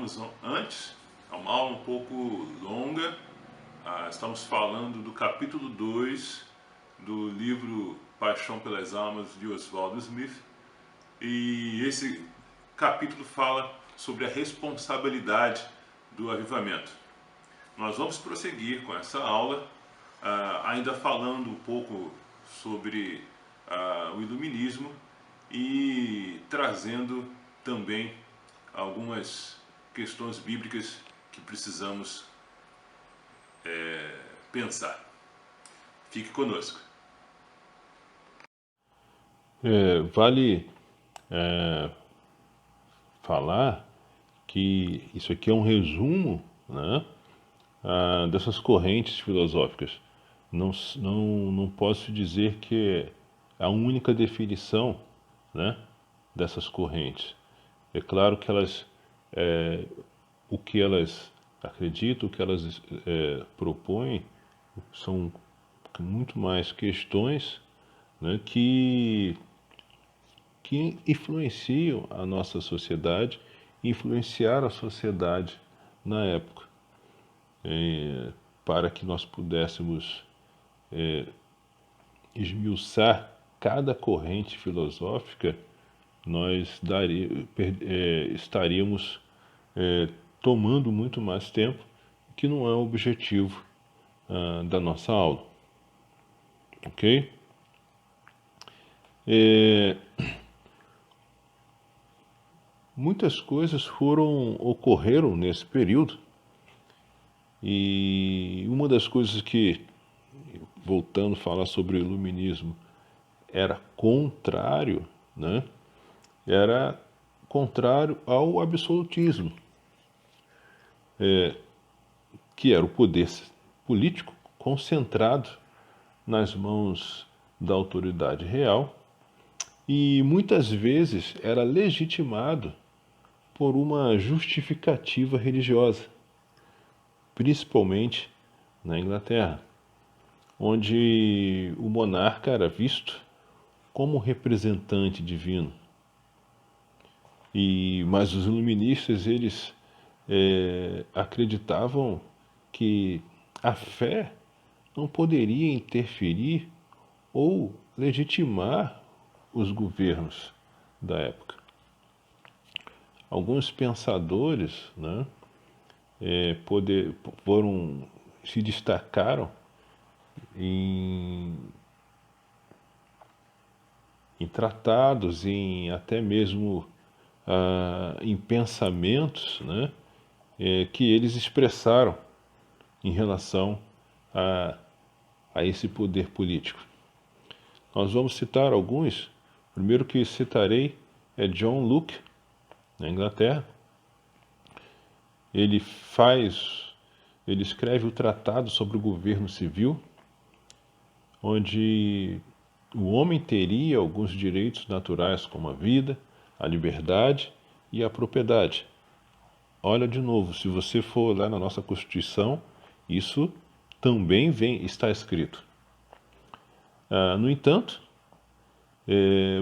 falamos antes, é uma aula um pouco longa. Estamos falando do capítulo 2 do livro Paixão pelas Almas de Oswald Smith. E esse capítulo fala sobre a responsabilidade do avivamento. Nós vamos prosseguir com essa aula, ainda falando um pouco sobre o iluminismo e trazendo também algumas questões bíblicas que precisamos pensar. Fique conosco. Vale falar que isso aqui é um resumo, né, dessas correntes filosóficas. Não posso dizer que é a única definição, né, dessas correntes. É claro que o que elas acreditam, o que elas propõem, são muito mais questões, né, que influenciam a nossa sociedade, influenciaram a sociedade na época, para que nós pudéssemos esmiuçar cada corrente filosófica. Nós estaríamos tomando muito mais tempo, que não é o objetivo da nossa aula, ok? Muitas coisas ocorreram nesse período, e uma das coisas que, voltando a falar sobre o iluminismo, era contrário, né? Era contrário ao absolutismo, que era o poder político concentrado nas mãos da autoridade real, e muitas vezes era legitimado por uma justificativa religiosa, principalmente na Inglaterra, onde o monarca era visto como representante divino. Mas os iluministas, eles acreditavam que a fé não poderia interferir ou legitimar os governos da época. Alguns pensadores, né, se destacaram em tratados, até mesmo em pensamentos, né, que eles expressaram em relação a esse poder político. Nós vamos citar alguns. O primeiro que citarei é John Locke, na Inglaterra. Ele escreve o Tratado sobre o Governo Civil, onde o homem teria alguns direitos naturais, como a vida, a liberdade e a propriedade. Olha de novo, se você for lá na nossa Constituição, isso também está escrito. No entanto,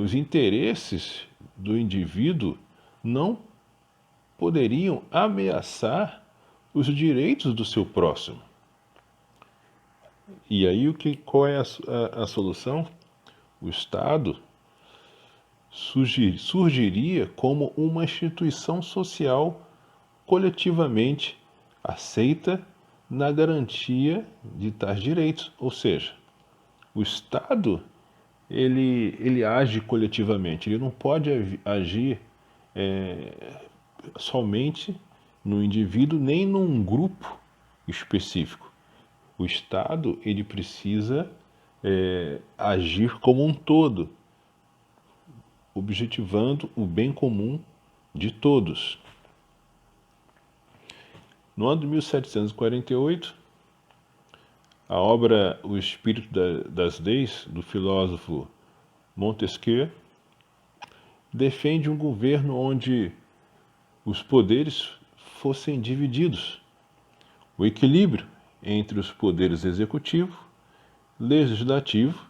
os interesses do indivíduo não poderiam ameaçar os direitos do seu próximo. E aí qual é a solução? O Estado surgiria como uma instituição social coletivamente aceita na garantia de tais direitos. Ou seja, o Estado ele age coletivamente, ele não pode agir somente no indivíduo nem num grupo específico. O Estado ele precisa agir como um todo, objetivando o bem comum de todos. No ano de 1748, a obra O Espírito das Leis, do filósofo Montesquieu, defende um governo onde os poderes fossem divididos, o equilíbrio entre os poderes executivo, legislativo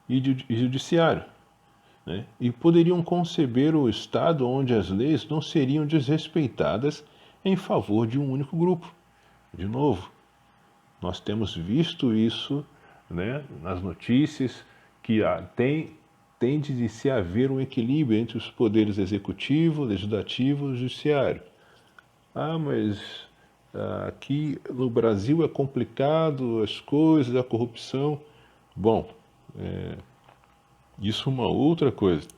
e judiciário, né? E poderiam conceber o Estado onde as leis não seriam desrespeitadas em favor de um único grupo. De novo, nós temos visto isso, né, nas notícias, que tende de se haver um equilíbrio entre os poderes executivo, legislativo e judiciário. Mas aqui no Brasil é complicado as coisas, a corrupção. Bom, isso é uma outra coisa.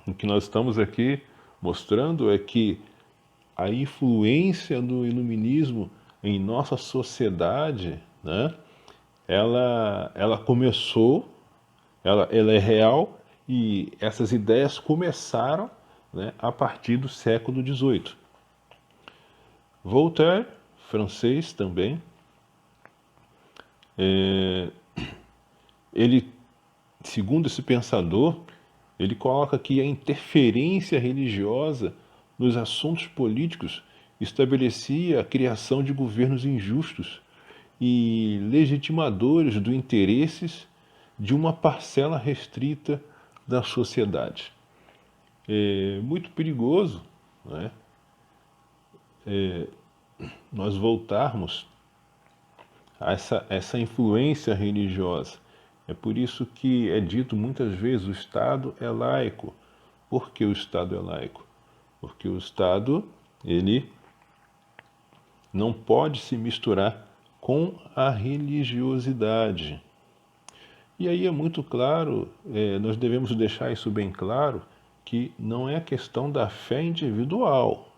O que nós estamos aqui mostrando é que a influência do iluminismo em nossa sociedade, né, ela começou, ela é real, e essas ideias começaram, né, a partir do século XVIII. Voltaire, francês também, ele, segundo esse pensador, ele coloca que a interferência religiosa nos assuntos políticos estabelecia a criação de governos injustos e legitimadores dos interesses de uma parcela restrita da sociedade. É muito perigoso, né, nós voltarmos a essa influência religiosa. É por isso que é dito muitas vezes o Estado é laico. Por que o Estado é laico? Porque o Estado, ele não pode se misturar com a religiosidade. E aí é muito claro, nós devemos deixar isso bem claro, que não é questão da fé individual,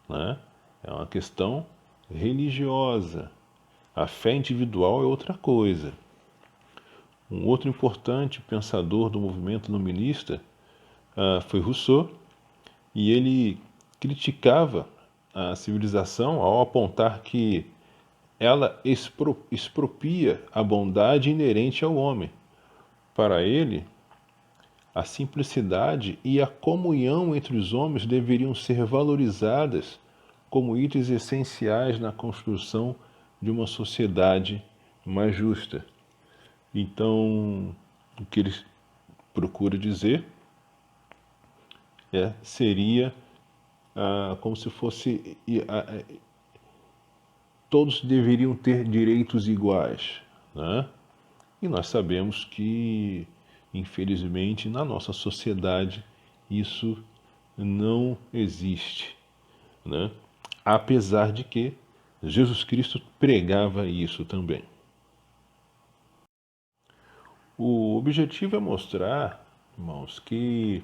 né? É uma questão religiosa. A fé individual é outra coisa. Um outro importante pensador do movimento iluminista foi Rousseau, e ele criticava a civilização ao apontar que ela expropria a bondade inerente ao homem. Para ele, a simplicidade e a comunhão entre os homens deveriam ser valorizadas como itens essenciais na construção de uma sociedade mais justa. Então, o que ele procura dizer seria como se fosse todos deveriam ter direitos iguais, né? E nós sabemos que, infelizmente, na nossa sociedade isso não existe, né? Apesar de que Jesus Cristo pregava isso também. O objetivo é mostrar, irmãos, que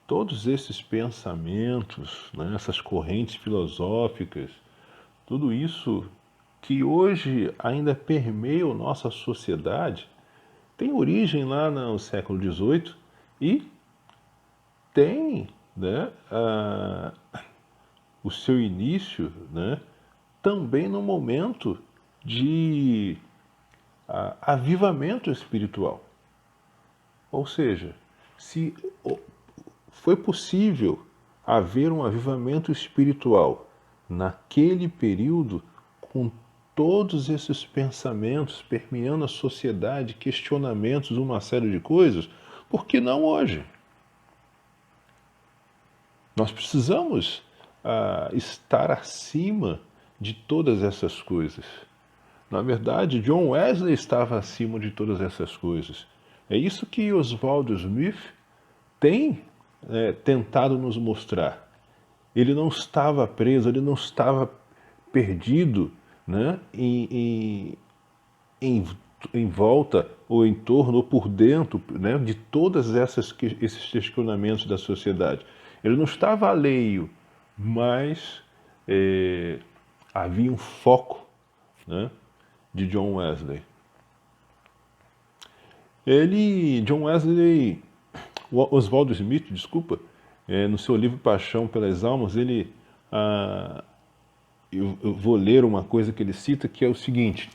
todos esses pensamentos, né, essas correntes filosóficas, tudo isso que hoje ainda permeia a nossa sociedade, tem origem lá no século XVIII e tem, né, o seu início, né, também no momento de avivamento espiritual. Ou seja, se foi possível haver um avivamento espiritual naquele período, com todos esses pensamentos permeando a sociedade, questionamentos, uma série de coisas, por que não hoje? Nós precisamos estar acima de todas essas coisas. Na verdade, John Wesley estava acima de todas essas coisas. É isso que Oswald Smith tem tentado nos mostrar. Ele não estava preso, ele não estava perdido, né, em volta, ou em torno, ou por dentro, né, de todos esses questionamentos da sociedade. Ele não estava alheio, mas havia um foco, né, de John Wesley. John Wesley, Oswald Smith, desculpa, no seu livro Paixão pelas Almas, eu vou ler uma coisa que ele cita, que é o seguinte: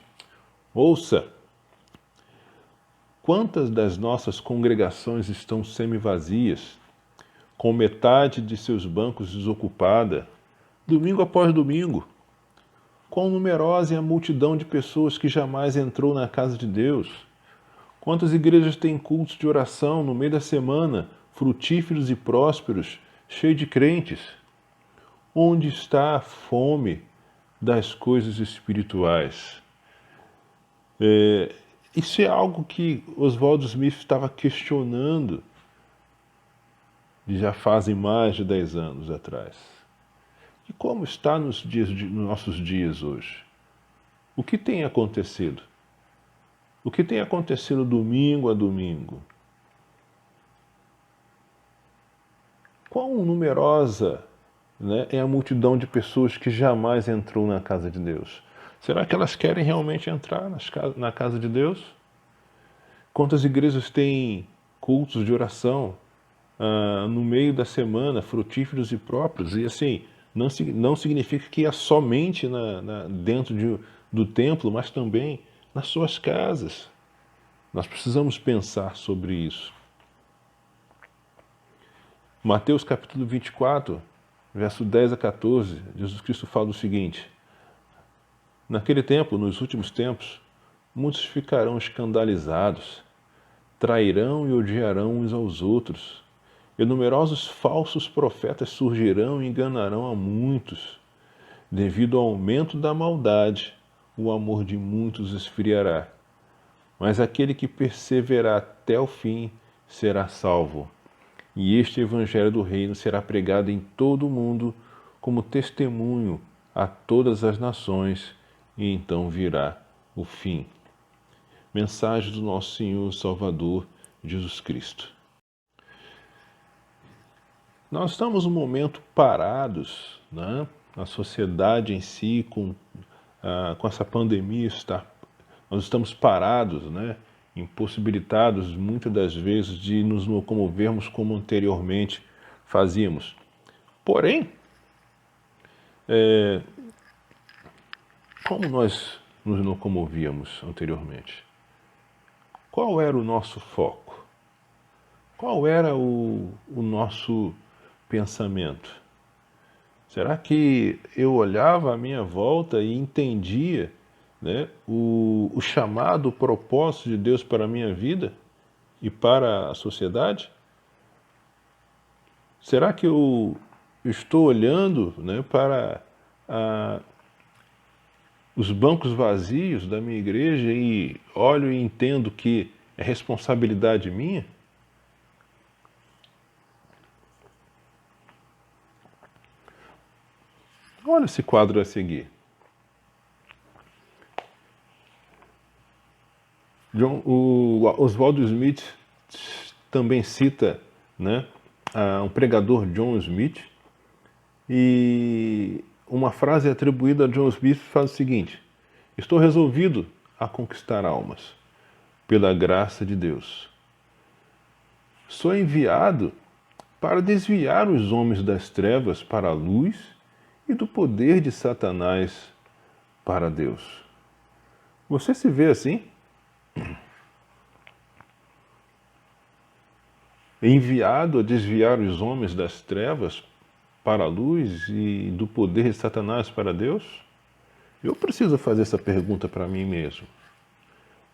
ouça, quantas das nossas congregações estão semi-vazias, com metade de seus bancos desocupada, domingo após domingo? Quão numerosa é a multidão de pessoas que jamais entrou na casa de Deus? Quantas igrejas têm cultos de oração no meio da semana, frutíferos e prósperos, cheios de crentes? Onde está a fome das coisas espirituais? Isso é algo que Oswald Smith estava questionando já fazem mais de 10 anos atrás. E como está nos nossos dias hoje? O que tem acontecido? O que tem acontecido domingo a domingo? Quão numerosa, né, é a multidão de pessoas que jamais entrou na casa de Deus? Será que elas querem realmente entrar na casa de Deus? Quantas igrejas têm cultos de oração no meio da semana, frutíferos e próprios? E assim, não significa que é somente dentro do templo, mas também nas suas casas. Nós precisamos pensar sobre isso. Mateus capítulo 24, verso 10 a 14, Jesus Cristo fala o seguinte: naquele tempo, nos últimos tempos, muitos ficarão escandalizados, trairão e odiarão uns aos outros, e numerosos falsos profetas surgirão e enganarão a muitos. Devido ao aumento da maldade, o amor de muitos esfriará. Mas aquele que perseverar até o fim será salvo. E este evangelho do reino será pregado em todo o mundo como testemunho a todas as nações, e então virá o fim. Mensagem do nosso Senhor Salvador Jesus Cristo. Nós estamos num momento parados, né? A sociedade em si, com essa pandemia, nós estamos parados, né? Impossibilitados muitas das vezes de nos locomovermos como anteriormente fazíamos. Porém, como nós nos locomovíamos anteriormente? Qual era o nosso foco? Qual era o nosso pensamento? Será que eu olhava à minha volta e entendia, né, o chamado, o propósito de Deus para a minha vida e para a sociedade? Será que eu estou olhando, né, para os bancos vazios da minha igreja e olho e entendo que é responsabilidade minha? Olha esse quadro a seguir. O Oswald Smith também cita, né, um pregador, John Smith, e uma frase atribuída a John Smith faz o seguinte: estou resolvido a conquistar almas, pela graça de Deus. Sou enviado para desviar os homens das trevas para a luz e do poder de Satanás para Deus. Você se vê assim? Enviado a desviar os homens das trevas para a luz e do poder de Satanás para Deus? Eu preciso fazer essa pergunta para mim mesmo.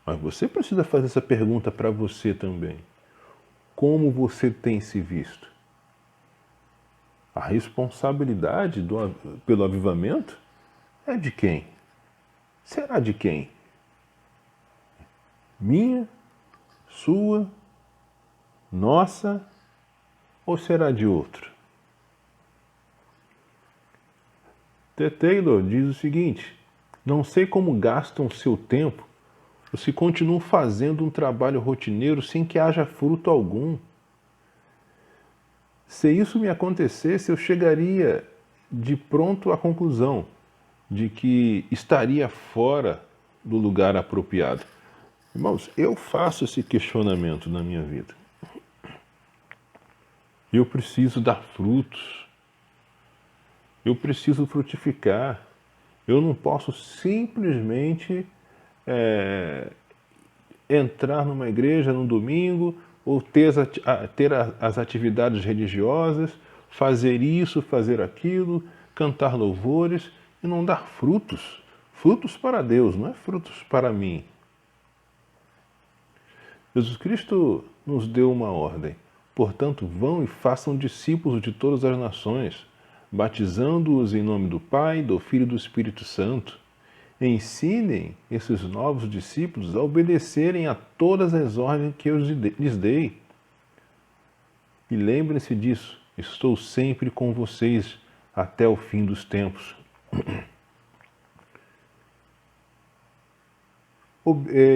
Mas você precisa fazer essa pergunta para você também. Como você tem se visto? A responsabilidade pelo avivamento é de quem? Será de quem? Minha? Sua? Nossa? Ou será de outro? T. Taylor diz o seguinte: não sei como gastam seu tempo ou se continuam fazendo um trabalho rotineiro sem que haja fruto algum. Se isso me acontecesse, eu chegaria de pronto à conclusão de que estaria fora do lugar apropriado. Irmãos, eu faço esse questionamento na minha vida. Eu preciso dar frutos. Eu preciso frutificar. Eu não posso simplesmente entrar numa igreja num domingo ou ter as atividades religiosas, fazer isso, fazer aquilo, cantar louvores e não dar frutos. Frutos para Deus, não é frutos para mim. Jesus Cristo nos deu uma ordem. Portanto, vão e façam discípulos de todas as nações, batizando-os em nome do Pai, do Filho e do Espírito Santo. Ensinem esses novos discípulos a obedecerem a todas as ordens que eu lhes dei. E lembrem-se disso, estou sempre com vocês até o fim dos tempos.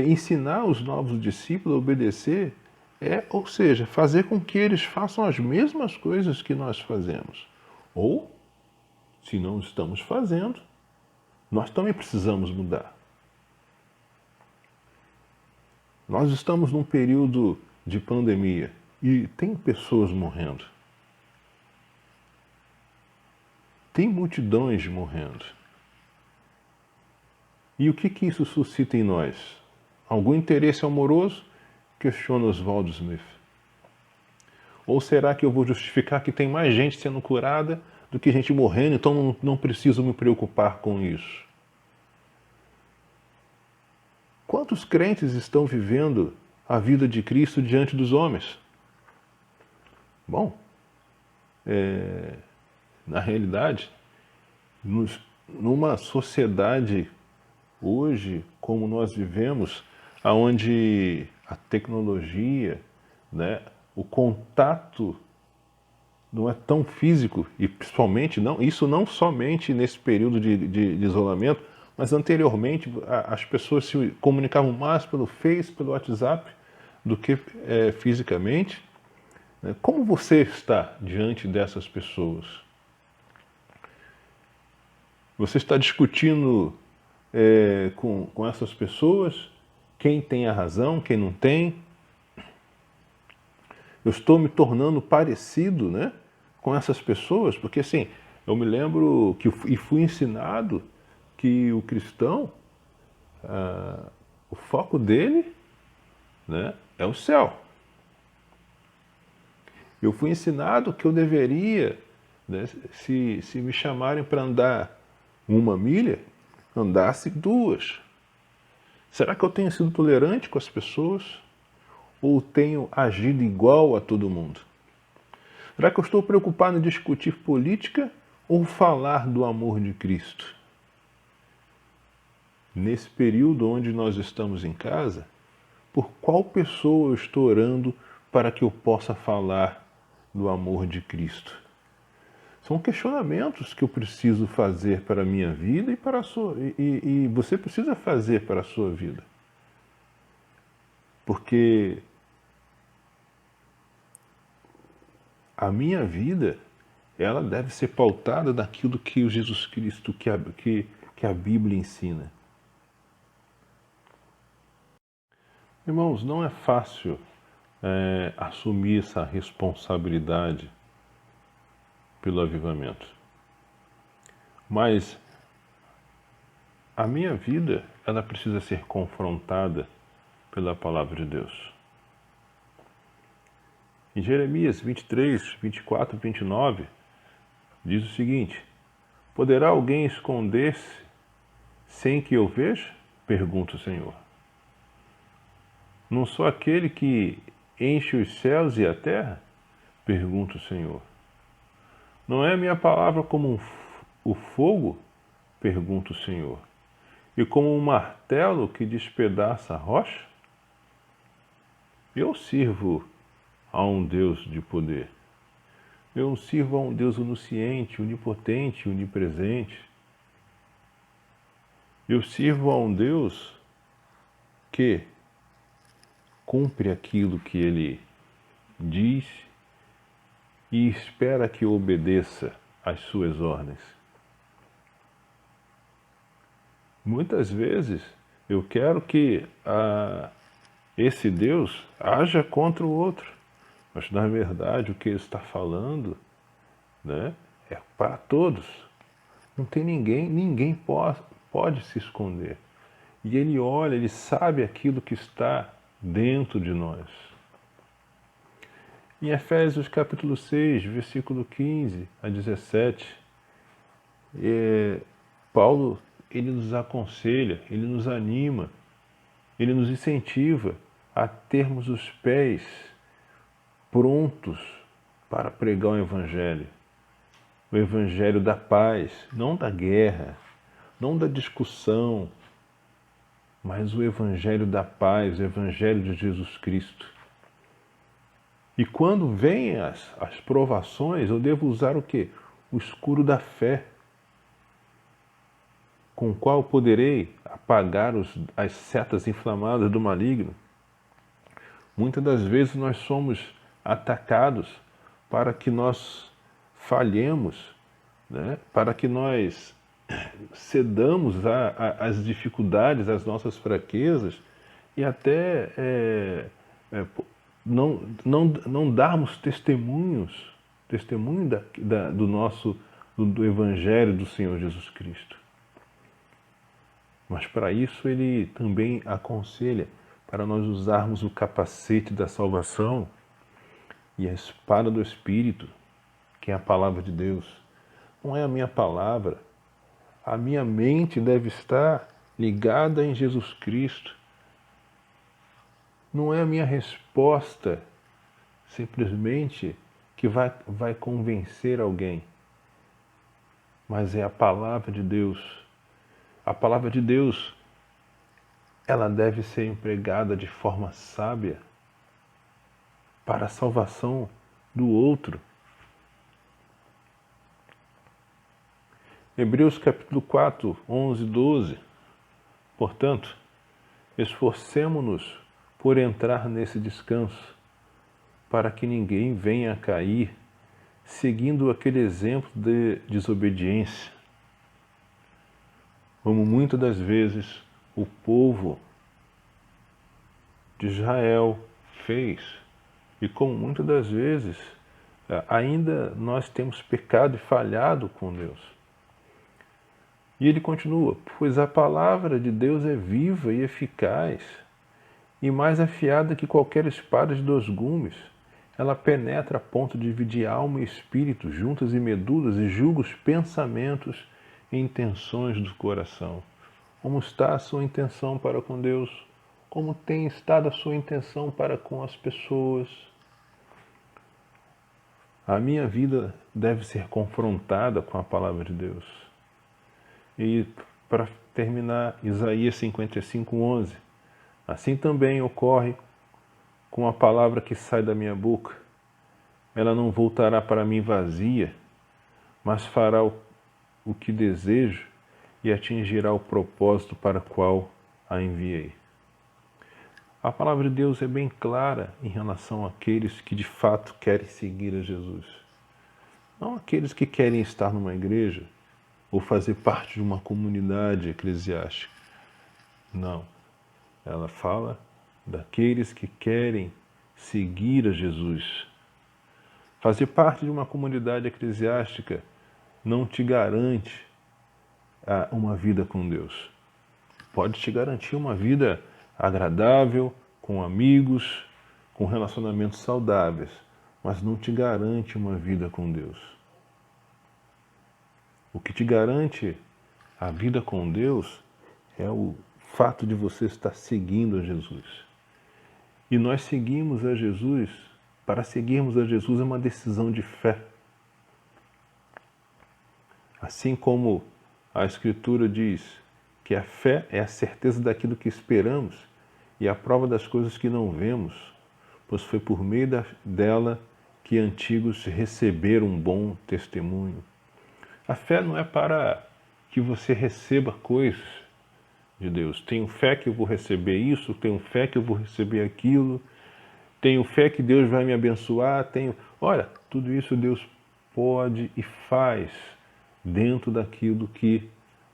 Ensinar os novos discípulos a obedecer ou seja, fazer com que eles façam as mesmas coisas que nós fazemos. Ou, se não estamos fazendo, nós também precisamos mudar. Nós estamos num período de pandemia e tem pessoas morrendo. Tem multidões morrendo. E o que isso suscita em nós? Algum interesse amoroso? Questiona Oswaldo Smith. Ou será que eu vou justificar que tem mais gente sendo curada do que gente morrendo, então não preciso me preocupar com isso? Quantos crentes estão vivendo a vida de Cristo diante dos homens? Bom, na realidade, numa sociedade hoje, como nós vivemos, onde a tecnologia, né, o contato não é tão físico, e principalmente isso não somente nesse período de isolamento, mas anteriormente as pessoas se comunicavam mais pelo Face, pelo WhatsApp, do que fisicamente. Como você está diante dessas pessoas? Você está discutindo com essas pessoas quem tem a razão, quem não tem? Eu estou me tornando parecido, né, com essas pessoas, porque assim, eu me lembro e fui ensinado que o cristão, o foco dele, né, é o céu. Eu fui ensinado que eu deveria, né, se me chamarem para andar 1 milha, andasse 2. Será que eu tenho sido tolerante com as pessoas? Ou tenho agido igual a todo mundo? Será que eu estou preocupado em discutir política ou falar do amor de Cristo? Nesse período onde nós estamos em casa, por qual pessoa eu estou orando para que eu possa falar do amor de Cristo? São questionamentos que eu preciso fazer para a minha vida e para a sua, e você precisa fazer para a sua vida. Porque a minha vida, ela deve ser pautada naquilo que o Jesus Cristo, que a Bíblia ensina. Irmãos, não é fácil assumir essa responsabilidade pelo avivamento. Mas a minha vida, ela precisa ser confrontada pela palavra de Deus. Em Jeremias 23, 24 e 29, diz o seguinte: poderá alguém esconder-se sem que eu veja? Pergunta o Senhor. Não sou aquele que enche os céus e a terra? Pergunta o Senhor. Não é a minha palavra como o fogo? Pergunta o Senhor. E como um martelo que despedaça a rocha? Eu sirvo a um Deus de poder. Eu sirvo a um Deus onisciente, onipotente, onipresente. Eu sirvo a um Deus que cumpre aquilo que Ele diz e espera que eu obedeça às suas ordens. Muitas vezes eu quero que esse Deus haja contra o outro, mas na verdade o que Ele está falando, né, é para todos. Não tem ninguém pode se esconder. E Ele olha, Ele sabe aquilo que está dentro de nós. Em Efésios capítulo 6, versículo 15 a 17, Paulo, ele nos aconselha, ele nos anima, ele nos incentiva a termos os pés prontos para pregar o Evangelho. o evangelho da paz, não da guerra, não da discussão, mas o evangelho da paz, o evangelho de Jesus Cristo. E quando vêm as provações, eu devo usar o quê? O escudo da fé, com o qual poderei apagar as setas inflamadas do maligno. Muitas das vezes nós somos atacados para que nós falhemos, né? Para que nós cedamos às dificuldades, às nossas fraquezas e até não darmos testemunho do Evangelho do Senhor Jesus Cristo. Mas para isso ele também aconselha para nós usarmos o capacete da salvação e a espada do Espírito, que é a palavra de Deus. Não é a minha palavra. A minha mente deve estar ligada em Jesus Cristo. Não é a minha resposta simplesmente que vai convencer alguém, mas é a palavra de Deus. A palavra de Deus, ela deve ser empregada de forma sábia para a salvação do outro. Hebreus capítulo 4, 11, 12. Portanto, esforcemo-nos por entrar nesse descanso, para que ninguém venha a cair, seguindo aquele exemplo de desobediência, como muitas das vezes o povo de Israel fez, e como muitas das vezes ainda nós temos pecado e falhado com Deus. E ele continua: pois a palavra de Deus é viva e eficaz, e mais afiada que qualquer espada de 2 gumes. Ela penetra a ponto de dividir alma e espírito, juntas e medulas, e julga os pensamentos e intenções do coração. Como está a sua intenção para com Deus? Como tem estado a sua intenção para com as pessoas? A minha vida deve ser confrontada com a palavra de Deus. E para terminar, Isaías 55, 11. Assim também ocorre com a palavra que sai da minha boca. Ela não voltará para mim vazia, mas fará o que desejo e atingirá o propósito para o qual a enviei. A palavra de Deus é bem clara em relação àqueles que de fato querem seguir a Jesus. Não aqueles que querem estar numa igreja ou fazer parte de uma comunidade eclesiástica. Não. Ela fala daqueles que querem seguir a Jesus. Fazer parte de uma comunidade eclesiástica não te garante uma vida com Deus. Pode te garantir uma vida agradável, com amigos, com relacionamentos saudáveis, mas não te garante uma vida com Deus. O que te garante a vida com Deus é o fato de você estar seguindo a Jesus. E nós seguimos a Jesus, para seguirmos a Jesus é uma decisão de fé. Assim como a Escritura diz que a fé é a certeza daquilo que esperamos e a prova das coisas que não vemos, pois foi por meio dela que antigos receberam um bom testemunho. A fé não é para que você receba coisas de Deus. Tenho fé que eu vou receber isso, tenho fé que eu vou receber aquilo, tenho fé que Deus vai me abençoar, Olha, tudo isso Deus pode e faz dentro daquilo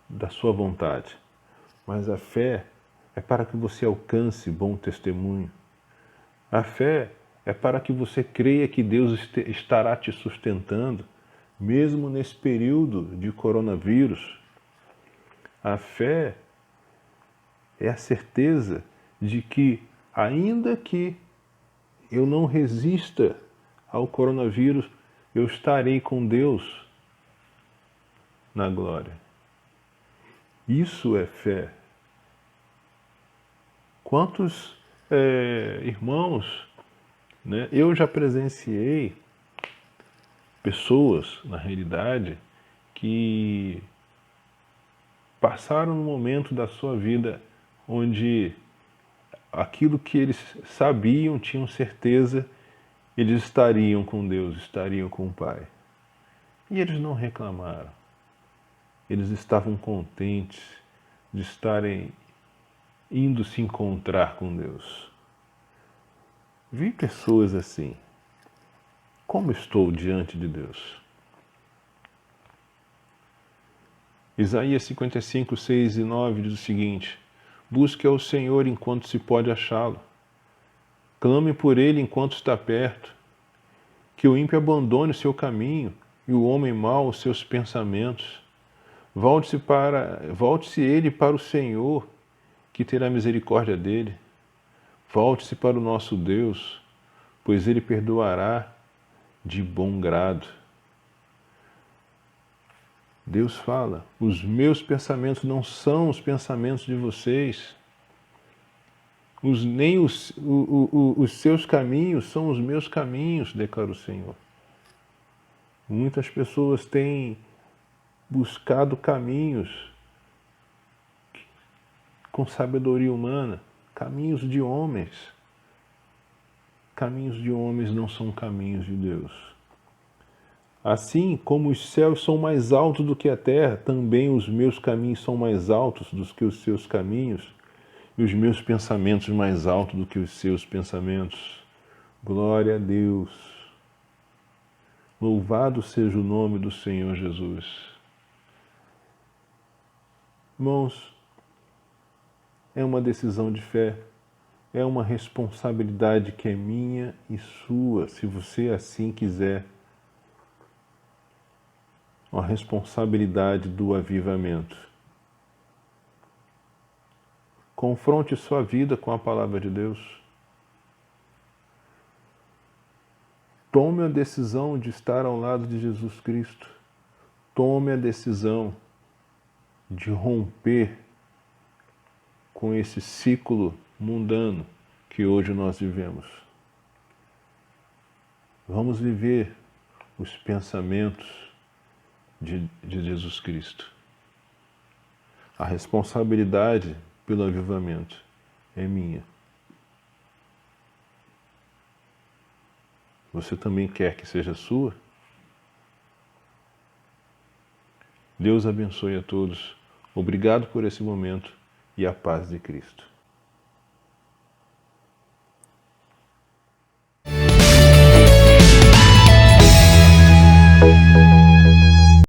da sua vontade. Mas a fé é para que você alcance bom testemunho. A fé é para que você creia que Deus estará te sustentando, mesmo nesse período de coronavírus. A fé é a certeza de que, ainda que eu não resista ao coronavírus, eu estarei com Deus na glória. Isso é fé. Quantos irmãos, né, eu já presenciei pessoas, na realidade, que passaram um momento da sua vida onde aquilo que eles sabiam, tinham certeza, eles estariam com Deus, estariam com o Pai. E eles não reclamaram. Eles estavam contentes de estarem indo se encontrar com Deus. Vi pessoas assim. Como estou diante de Deus? Isaías 55, 6 e 9 diz o seguinte: busque ao Senhor enquanto se pode achá-lo. Clame por ele enquanto está perto. Que o ímpio abandone o seu caminho e o homem mau os seus pensamentos. Volte-se ele para o Senhor, que terá misericórdia dele. Volte-se para o nosso Deus, pois ele perdoará de bom grado. Deus fala: os meus pensamentos não são os pensamentos de vocês, nem os seus caminhos são os meus caminhos, declara o Senhor. Muitas pessoas têm buscado caminhos com sabedoria humana, caminhos de homens. Caminhos de homens não são caminhos de Deus. Assim como os céus são mais altos do que a terra, também os meus caminhos são mais altos do que os seus caminhos, e os meus pensamentos mais altos do que os seus pensamentos. Glória a Deus. Louvado seja o nome do Senhor Jesus. Irmãos, é uma decisão de fé, é uma responsabilidade que é minha e sua, se você assim quiser. Uma responsabilidade do avivamento. Confronte sua vida com a palavra de Deus. Tome a decisão de estar ao lado de Jesus Cristo. Tome a decisão de romper com esse ciclo mundano que hoje nós vivemos. Vamos viver os pensamentos de Jesus Cristo. A responsabilidade pelo avivamento é minha. Você também quer que seja sua? Deus abençoe a todos. Obrigado por esse momento e a paz de Cristo.